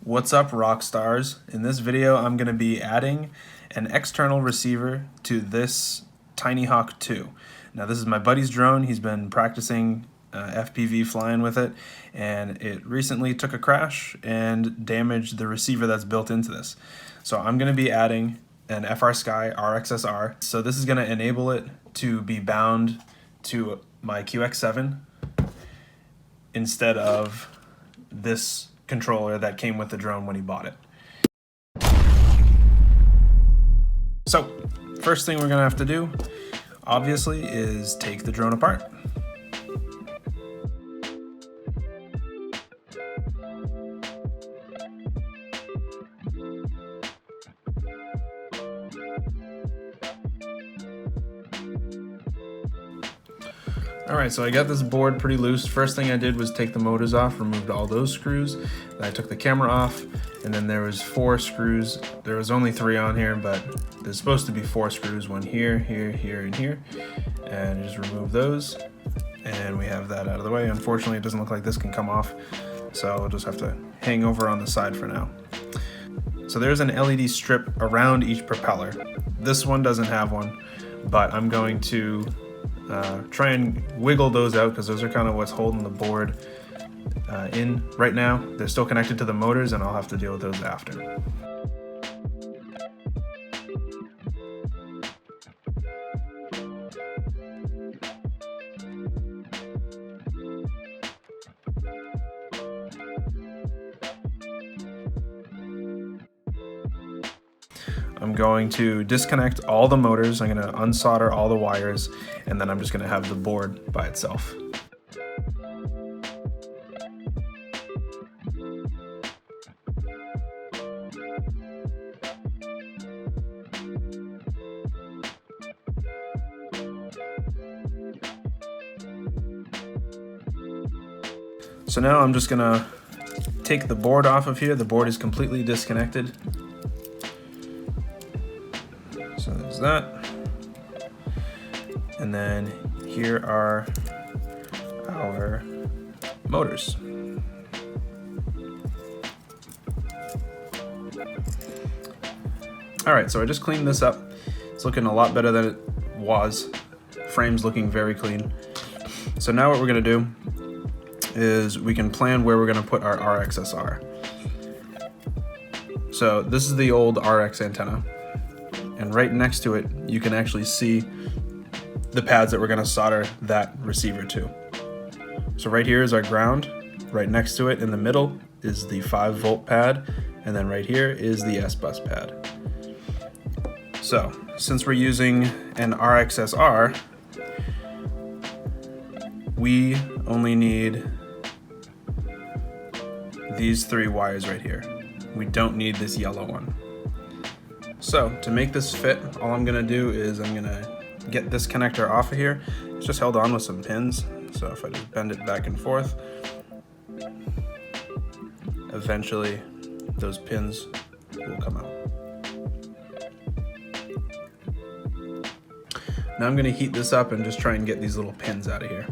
What's up, rock stars? In this video I'm going to be adding an external receiver to this Tinyhawk II. Now this is my buddy's drone. He's been practicing FPV flying with it, and it recently took a crash and damaged the receiver that's built into this. So I'm going to be adding an FrSky R-XSR. So this is going to enable it to be bound to my QX7 instead of this controller that came with the drone when he bought it. So first thing we're gonna have to do, obviously, is take the drone apart. Alright, so I got this board pretty loose. First thing I did was take the motors off, removed all those screws. Then I took the camera off, and then there was 4 screws. There was only 3 on here, but there's supposed to be 4 screws, one here, here, here, and here. And just remove those, and we have that out of the way. Unfortunately, it doesn't look like this can come off, so we'll just have to hang over on the side for now. So there's an LED strip around each propeller. This one doesn't have one, but I'm going to try and wiggle those out because those are kind of what's holding the board in right now. They're still connected to the motors, and I'll have to deal with those after. I'm going to disconnect all the motors, I'm going to unsolder all the wires, and then I'm just going to have the board by itself. So now I'm just going to take the board off of here. The board is completely disconnected. So there's that. And then here are our motors. All right, so I just cleaned this up. It's looking a lot better than it was. Frame's looking very clean. So now what we're gonna do is we can plan where we're gonna put our R-XSR. So this is the old RX antenna. And right next to it, you can actually see the pads that we're gonna solder that receiver to. So right here is our ground. Right next to it in the middle is the 5-volt pad. And then right here is the SBUS pad. So since we're using an R-XSR, we only need these 3 wires right here. We don't need this yellow one. So to make this fit, all I'm gonna do is I'm gonna get this connector off of here. It's just held on with some pins. So if I just bend it back and forth, eventually those pins will come out. Now I'm gonna heat this up and just try and get these little pins out of here.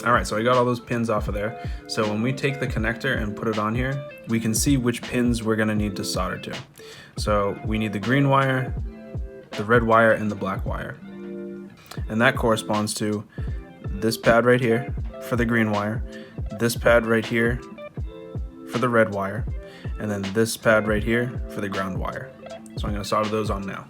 All right, so I got all those pins off of there. So when we take the connector and put it on here, we can see which pins we're gonna need to solder to. So we need the green wire, the red wire, and the black wire. And that corresponds to this pad right here for the green wire, this pad right here for the red wire, and then this pad right here for the ground wire. So I'm gonna solder those on now.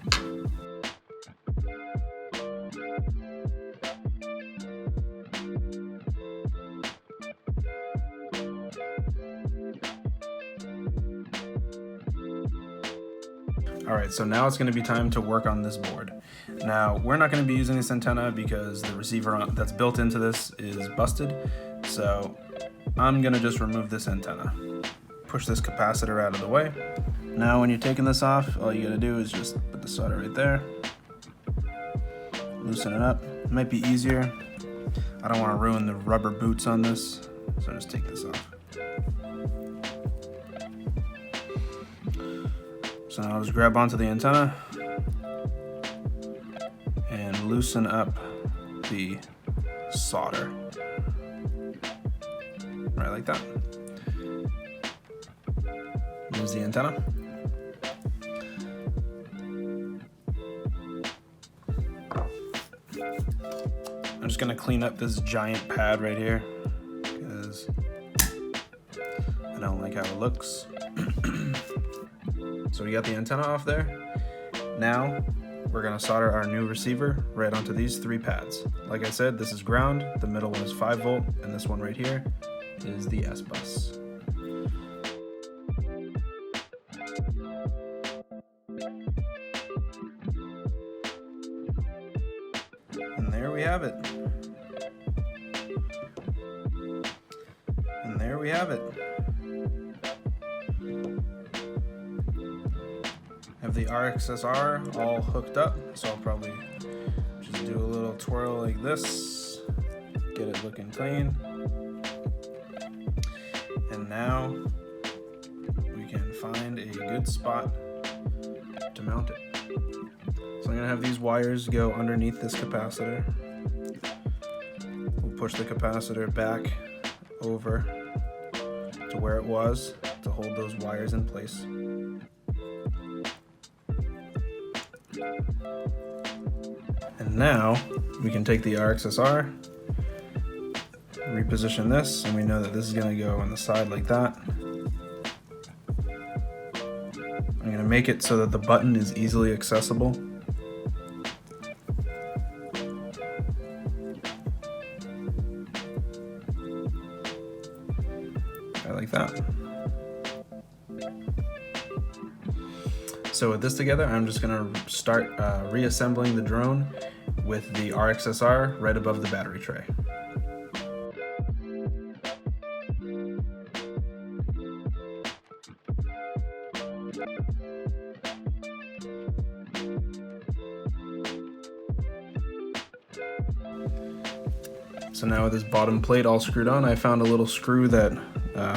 All right, so now it's gonna be time to work on this board. Now, we're not gonna be using this antenna because the receiver that's built into this is busted. So I'm gonna just remove this antenna. Push this capacitor out of the way. Now, when you're taking this off, all you gotta do is just put the solder right there. Loosen it up. It might be easier I don't want to ruin the rubber boots on this, so I'll just take this off. So now I'll just grab onto the antenna and loosen up the solder. Right like that. Here's the antenna. I'm just gonna clean up this giant pad right here because I don't like how it looks. So we got the antenna off there. Now we're gonna solder our new receiver right onto these 3 pads. Like I said, this is ground, the middle one is 5 volt, and this one right here is the SBUS. And there we have it. And there we have it. Have the R-XSR all hooked up, so I'll probably just do a little twirl like this, get it looking clean. And now we can find a good spot to mount it. So I'm gonna have these wires go underneath this capacitor. We'll push the capacitor back over to where it was to hold those wires in place. And now we can take the R-XSR, reposition this, and we know that this is going to go on the side like that. I'm going to make it so that the button is easily accessible. Like that. So with this together, I'm just going to start reassembling the drone with the R-XSR right above the battery tray. So now with this bottom plate all screwed on, I found a little screw that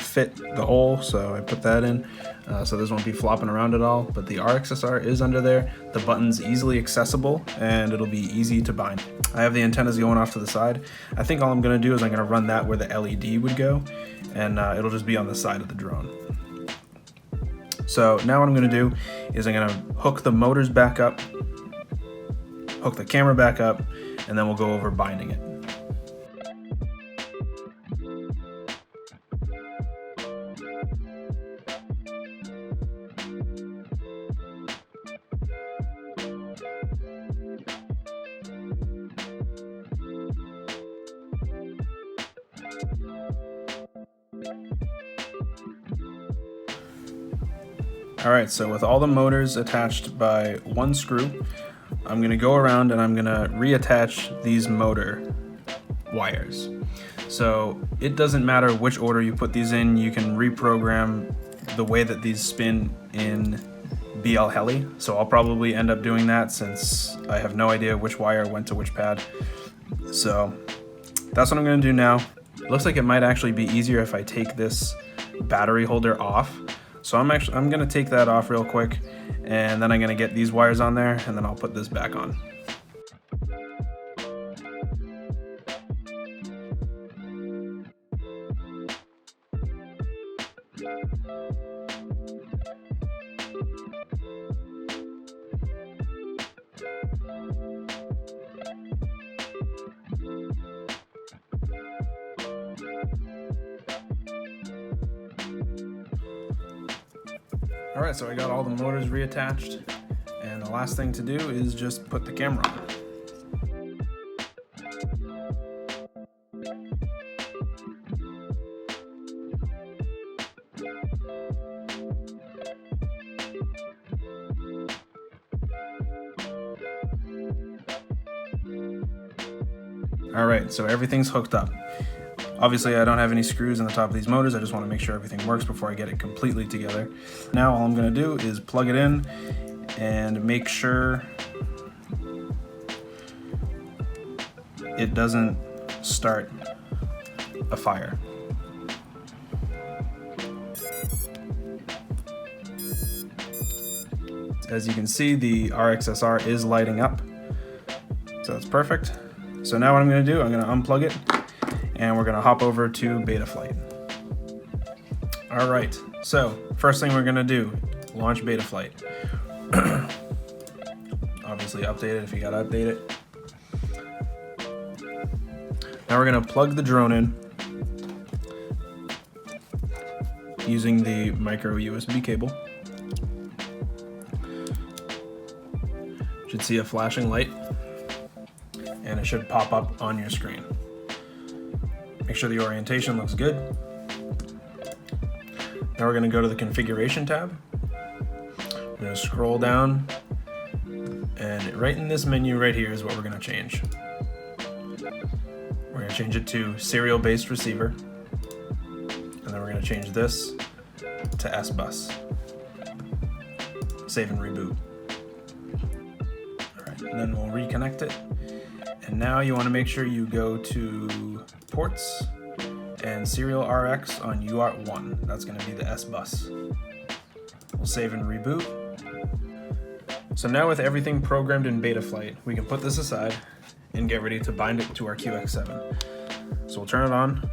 fit the hole, so I put that in so this won't be flopping around at all. But the R-XSR is under there, the button's easily accessible, and it'll be easy to bind. I have the antennas going off to the side. I think all I'm going to do is I'm going to run that where the LED would go, and it'll just be on the side of the drone. So now what I'm going to do is I'm going to hook the motors back up, hook the camera back up, and then we'll go over binding it. Alright, so with all the motors attached by one screw, I'm going to go around and I'm going to reattach these motor wires. So it doesn't matter which order you put these in, you can reprogram the way that these spin in BL Heli. So I'll probably end up doing that since I have no idea which wire went to which pad. So that's what I'm going to do now. It looks like it might actually be easier if I take this battery holder off. So I'm going to take that off real quick, and then I'm going to get these wires on there, and then I'll put this back on. Alright, so I got all the motors reattached, and the last thing to do is just put the camera on. Alright, so everything's hooked up. Obviously, I don't have any screws in the top of these motors. I just want to make sure everything works before I get it completely together. Now all I'm going to do is plug it in and make sure it doesn't start a fire. As you can see, the R-XSR is lighting up, so that's perfect. So now what I'm going to do, I'm going to unplug it, and we're going to hop over to Betaflight. All right, so first thing we're going to do, launch Betaflight. Obviously update it if you got to update it. Now we're going to plug the drone in using the micro USB cable. You should see a flashing light, and it should pop up on your screen. Make sure the orientation looks good. Now we're going to go to the configuration tab. We're going to scroll down, and right in this menu right here is what we're going to change. We're going to change it to serial-based receiver, and then we're going to change this to SBUS. Save and reboot. All right, and then we'll reconnect it. And now you want to make sure you go to ports and serial RX on UART1. That's going to be the SBUS. We'll save and reboot. So now with everything programmed in Betaflight, we can put this aside and get ready to bind it to our QX7. So we'll turn it on.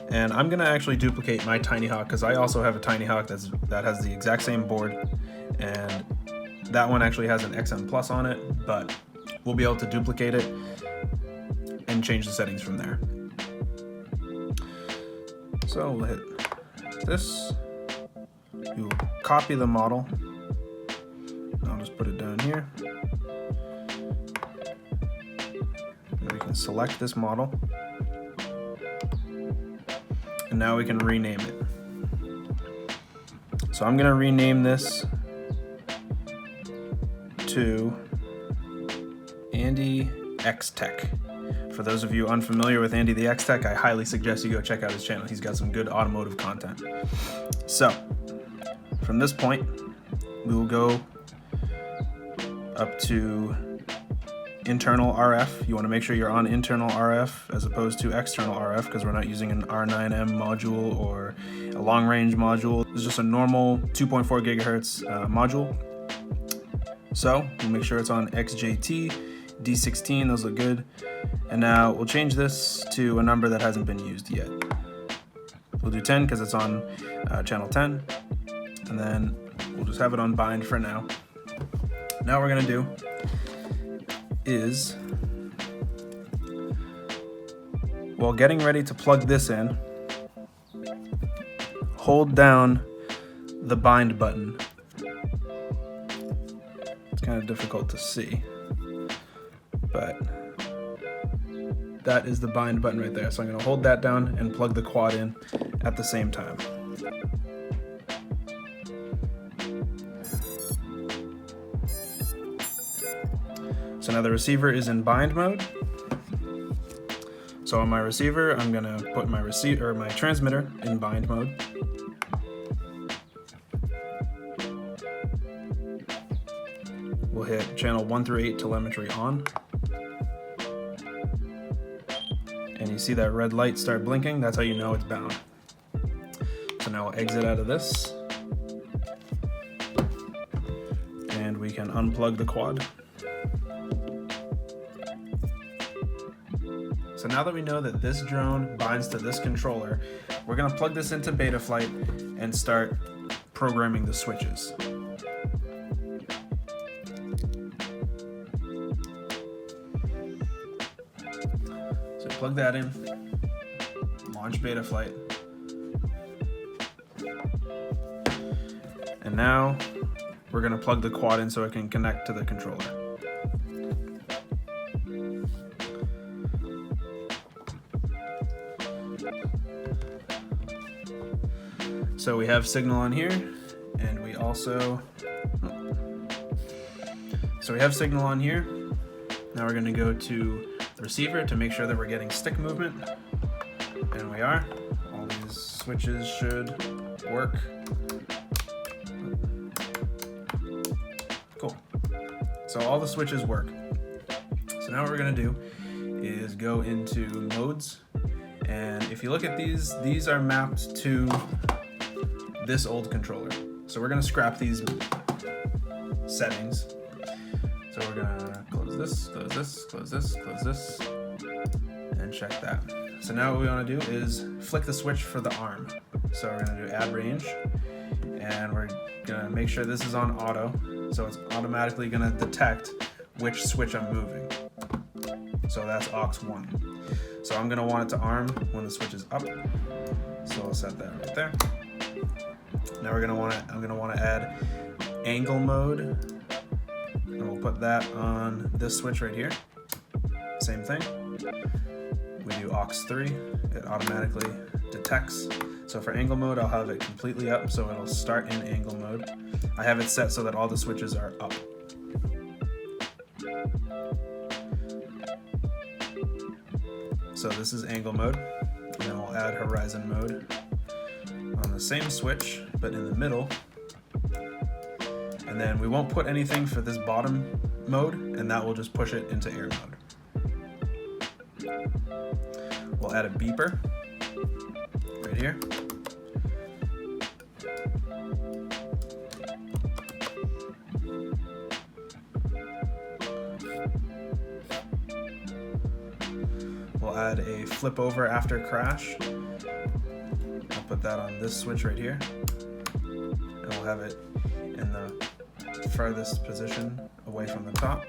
And I'm going to actually duplicate my Tinyhawk because I also have a Tinyhawk that has the exact same board, and that one actually has an XM Plus on it, but we'll be able to duplicate it and change the settings from there. So we'll hit this. You'll copy the model. I'll just put it down here. And we can select this model. And now we can rename it. So I'm going to rename this to Andy X Tech. For those of you unfamiliar with Andy the X Tech, I highly suggest you go check out his channel. He's got some good automotive content. So from this point, we will go up to internal RF. You want to make sure you're on internal RF as opposed to external RF because we're not using an R9M module or a long range module. It's just a normal 2.4 gigahertz module. So we'll make sure it's on XJT, D16, those look good. And now we'll change this to a number that hasn't been used yet. We'll do 10 because it's on channel 10. And then we'll just have it on bind for now. Now what we're gonna do is, while getting ready to plug this in, hold down the bind button. It's kind of difficult to see, but that is the bind button right there. So I'm going to hold that down and plug the quad in at the same time. So now the receiver is in bind mode. So on my receiver, I'm gonna put my my transmitter in bind mode. We'll hit channel 1 through 8 telemetry on. And you see that red light start blinking, that's how you know it's bound. So now we'll exit out of this. And we can unplug the quad. So now that we know that this drone binds to this controller, we're going to plug this into Betaflight and start programming the switches. So plug that in, launch Betaflight, and now we're going to plug the quad in so it can connect to the controller. So we have signal on here, and we also, signal on here. Now we're going to go to the receiver to make sure that we're getting stick movement, and we are. All these switches should work. Cool. So all the switches work. So now what we're gonna do is go into modes. And if you look at these are mapped to this old controller. So we're gonna scrap these settings. So we're gonna close this, close this, close this, close this, and check that. So now what we wanna do is flick the switch for the arm. So we're gonna do add range, and we're gonna make sure this is on auto. So it's automatically gonna detect which switch I'm moving. So that's aux 1. So I'm gonna want it to arm when the switch is up. So I'll set that right there. Now I'm gonna wanna add angle mode, and we'll put that on this switch right here. Same thing. We do aux 3, it automatically detects. So for angle mode, I'll have it completely up, so it'll start in angle mode. I have it set so that all the switches are up. So this is angle mode, and then we'll add horizon mode on the same switch, but in the middle. And then we won't put anything for this bottom mode, and that will just push it into air mode. We'll add a beeper right here. We'll add a flip over after crash. I'll put that on this switch right here. And we'll have it in the farthest position away from the top.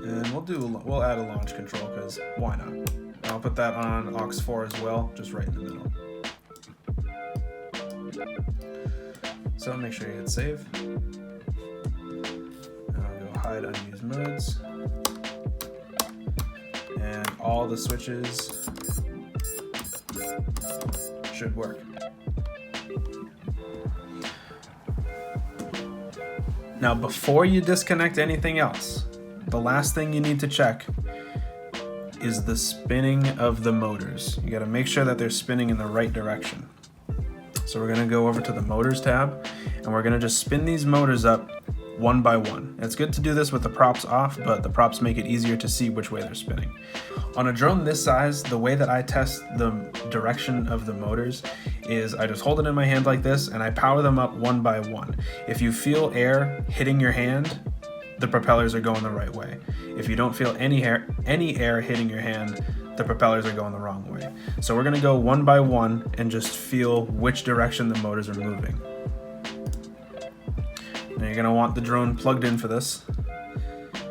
And we'll add a launch control, because why not? And I'll put that on aux 4 as well, just right in the middle. So make sure you hit save. And I'll go hide unused modes. And all the switches should work. Now, before you disconnect anything else, the last thing you need to check is the spinning of the motors. You got to make sure that they're spinning in the right direction. So we're going to go over to the motors tab, and we're going to just spin these motors up one by one. It's good to do this with the props off, but the props make it easier to see which way they're spinning. On a drone this size, the way that I test the direction of the motors is I just hold it in my hand like this, and I power them up one by one. If you feel air hitting your hand, the propellers are going the right way. If you don't feel any air hitting your hand, the propellers are going the wrong way. So we're gonna go one by one and just feel which direction the motors are moving. Now you're gonna want the drone plugged in for this.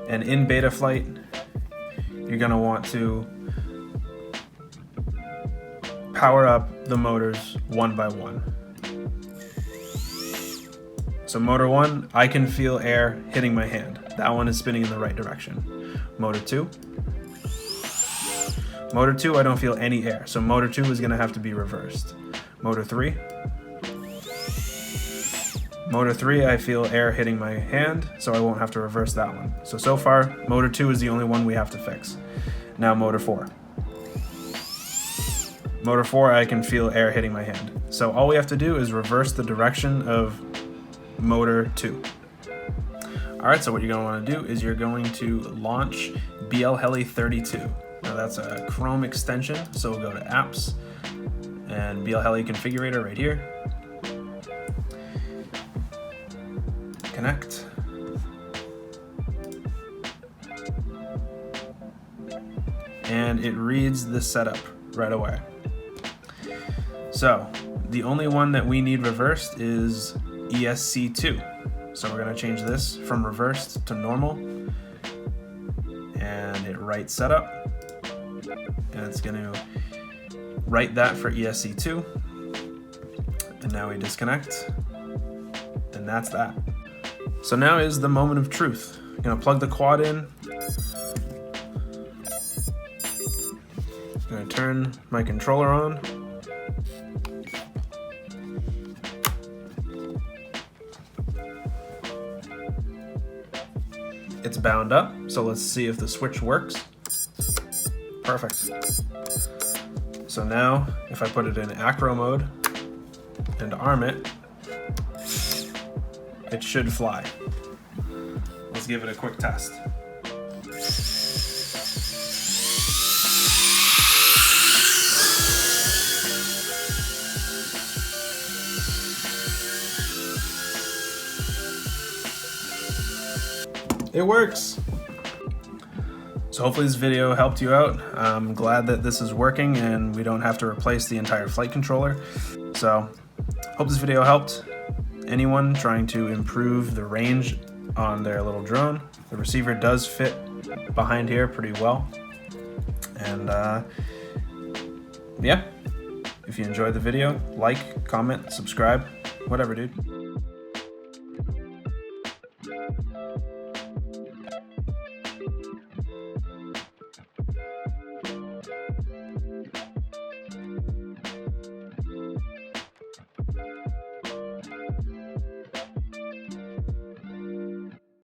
And in Betaflight, you're gonna want to power up the motors one by one. So motor 1, I can feel air hitting my hand. That one is spinning in the right direction. Motor 2. Motor 2, I don't feel any air. So motor 2 is gonna have to be reversed. Motor 3. Motor 3, I feel air hitting my hand, so I won't have to reverse that one. So far, motor 2 is the only one we have to fix. Now motor 4. Motor 4, I can feel air hitting my hand. So all we have to do is reverse the direction of motor 2. Alright, so what you're going to want to do is you're going to launch BLHeli32. Now that's a Chrome extension, so we'll go to Apps and BLHeli Configurator right here. Connect. And it reads the setup right away. So the only one that we need reversed is ESC2. So we're going to change this from reversed to normal and hit write setup. And it's going to write that for ESC2. And now we disconnect. And that's that. So now is the moment of truth. I'm going to plug the quad in. I'm going to turn my controller on. It's bound up, so let's see if the switch works. Perfect. So now, if I put it in acro mode, and arm it, it should fly. Let's give it a quick test. It works! So hopefully this video helped you out. I'm glad that this is working and we don't have to replace the entire flight controller. So hope this video helped anyone trying to improve the range on their little drone. The receiver does fit behind here pretty well. And yeah, if you enjoyed the video, like, comment, subscribe, whatever, dude.